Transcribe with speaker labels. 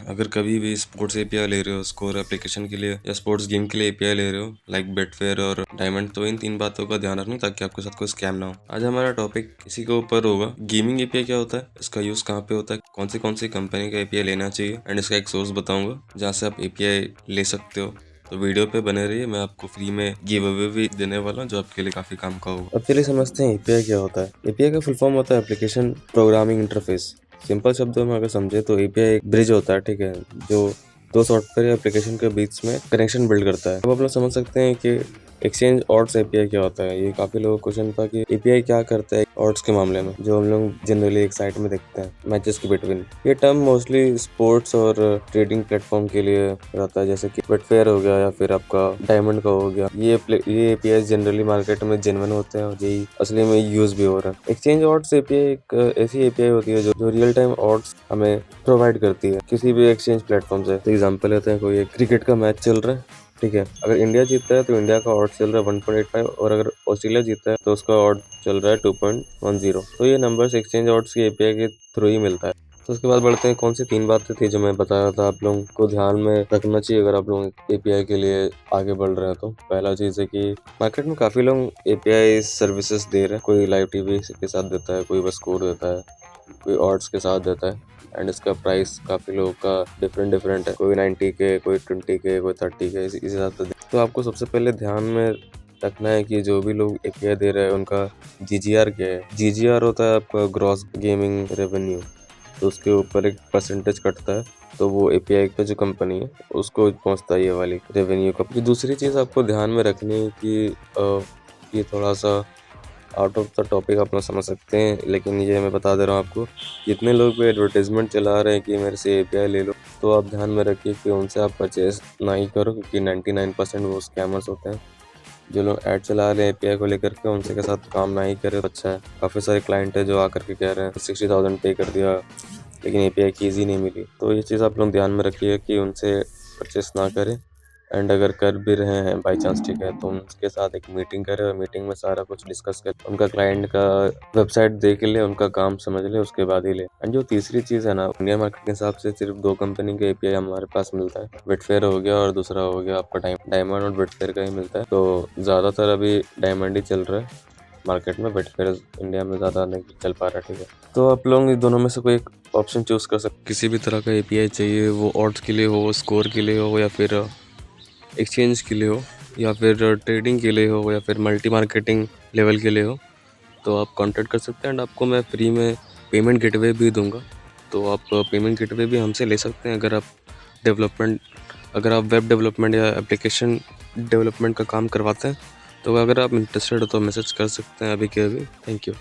Speaker 1: अगर कभी भी स्पोर्ट्स एपीआई ले रहे हो स्कोर एप्लीकेशन के लिए या स्पोर्ट्स गेम के लिए एपीआई ले रहे हो लाइक बेटफेयर और डायमंड, तो इन 3 बातों का ध्यान रखना ताकि आपके साथ कोई स्कैम ना हो। आज हमारा टॉपिक इसी के ऊपर होगा, गेमिंग एपीआई क्या होता है, इसका यूज कहाँ पे होता है, कौन सी कंपनी का एपीआई लेना चाहिए एंड इसका एक सोर्स बताऊंगा जहाँ से आप एपीआई ले सकते हो। तो वीडियो पे बने रहिए, मैं आपको फ्री में गिव अवे भी देने वाला हूँ जो आपके लिए काफी काम का होगा। अब चलिए समझते हैं एपीआई क्या होता है। एपीआई का फुल फॉर्म होता है एप्लीकेशन प्रोग्रामिंग इंटरफेस। सिंपल शब्दों में अगर समझे तो एपीआई एक ब्रिज होता है, ठीक है, जो दो सॉफ्टवेयर या एप्लीकेशन के बीच में कनेक्शन बिल्ड करता है। अब आप लोग समझ सकते हैं कि एक्सचेंज ऑड्स एपीआई क्या होता है। ये काफी लोगों को क्वेश्चन था कि एपीआई क्या करता है ऑड्स के मामले में, जो हम लोग जनरली एक साइट में देखते हैं मैचेस के बिटवीन। ये टर्म मोस्टली स्पोर्ट्स और ट्रेडिंग प्लेटफॉर्म के लिए रहता है, जैसे कि बेटफेयर हो गया या फिर आपका डायमंड का हो गया। ये एपीआई जनरली मार्केट में जेन्युइन होते हैं और यही असली में यूज भी हो रहा है। एक्सचेंज ऑड्स एपीआई एक ऐसी एपीआई होती है जो रियल टाइम ऑड्स हमें प्रोवाइड करती है किसी भी एक्सचेंज प्लेटफॉर्म से। तो एग्जाम्पल लेते हैं, कोई एक क्रिकेट का मैच चल रहा है, ठीक है, अगर इंडिया जीतता है तो इंडिया का ऑड चल रहा है 1.85 और अगर ऑस्ट्रेलिया जीतता है तो उसका ऑड चल रहा है 2.10। तो ये नंबर्स एक्सचेंज ऑड्स की एपीआई के थ्रू ही मिलता है। तो उसके बाद बढ़ते हैं, कौन सी 3 बातें थी जो मैं बता रहा था आप लोगों को ध्यान में रखना चाहिए अगर आप लोग एपीआई के लिए आगे बढ़ रहे हैं। तो पहला चीज़ है कि मार्केट में काफ़ी लोग एपीआई सर्विसेज दे रहे हैं। कोई लाइव टीवी के साथ देता है, कोई बस स्कोर देता है, कोई ऑड्स के साथ देता है एंड इसका प्राइस काफ़ी लोगों का डिफरेंट है। कोई 90 के, कोई 20 के, कोई 30 के, इस हिसाब से। तो आपको सबसे पहले ध्यान में रखना है कि जो भी लोग एपीआई दे रहे हैं उनका जीजीआर क्या है। जीजीआर होता है आपका ग्रॉस गेमिंग रेवेन्यू। तो उसके ऊपर एक परसेंटेज कटता है, तो वो एपीआई का जो कंपनी है उसको पहुंचता है ये वाली रेवेन्यू का। दूसरी चीज़ आपको ध्यान में रखनी है कि ये थोड़ा सा आउट ऑफ द टॉपिक आप लोग समझ सकते हैं, लेकिन ये मैं बता दे रहा हूँ आपको। जितने लोग भी एडवर्टाइजमेंट चला रहे हैं कि मेरे से एपीआई ले लो, तो आप ध्यान में रखिए कि उनसे आप परचेज ना ही करो, क्योंकि 99% वो स्कैमर्स होते हैं। जो लोग ऐड चला रहे हैं एपीआई को लेकर के, उनसे के साथ काम ना ही करें, अच्छा है। काफ़ी सारे क्लाइंट है जो आकर के कह रहे हैं 60,000 पे कर दिया लेकिन एपीआई की ईजी नहीं मिली। तो ये चीज़ आप लोग ध्यान में रखिए कि उनसे परचेस ना करें एंड अगर कर भी रहे हैं बाई चांस, ठीक है, तो उनके साथ एक मीटिंग करें और मीटिंग में सारा कुछ डिस्कस कर, उनका क्लाइंट का वेबसाइट देख ले, उनका काम समझ ले, उसके बाद ही ले। एंड जो तीसरी चीज़ है ना, इंडिया मार्केट के हिसाब से सिर्फ 2 कंपनी के एपीआई हमारे पास मिलता है। बेटफेयर हो गया और दूसरा हो गया आपका डायमंड और बेटफेयर का ही मिलता है। तो ज़्यादातर अभी डायमंड ही चल रहा है मार्केट में, बेटफेयर इंडिया में ज़्यादा नहीं चल पा रहा, ठीक है। तो आप लोग इन दोनों में से कोई एक ऑप्शन चूज कर सकते। किसी भी तरह का एपीआई चाहिए, वो ऑड्स के लिए हो, स्कोर के लिए हो, या फिर एक्सचेंज के लिए हो, या फिर ट्रेडिंग के लिए हो, या फिर मल्टी मार्केटिंग लेवल के लिए हो, तो आप कांटेक्ट कर सकते हैं एंड आपको मैं फ्री में पेमेंट गेटवे भी दूंगा। तो आप पेमेंट गेटवे भी हमसे ले सकते हैं अगर आप वेब डेवलपमेंट या एप्लीकेशन डेवलपमेंट का काम करवाते हैं। तो अगर आप इंटरेस्टेड हो तो मैसेज कर सकते हैं अभी के अभी। Thank you.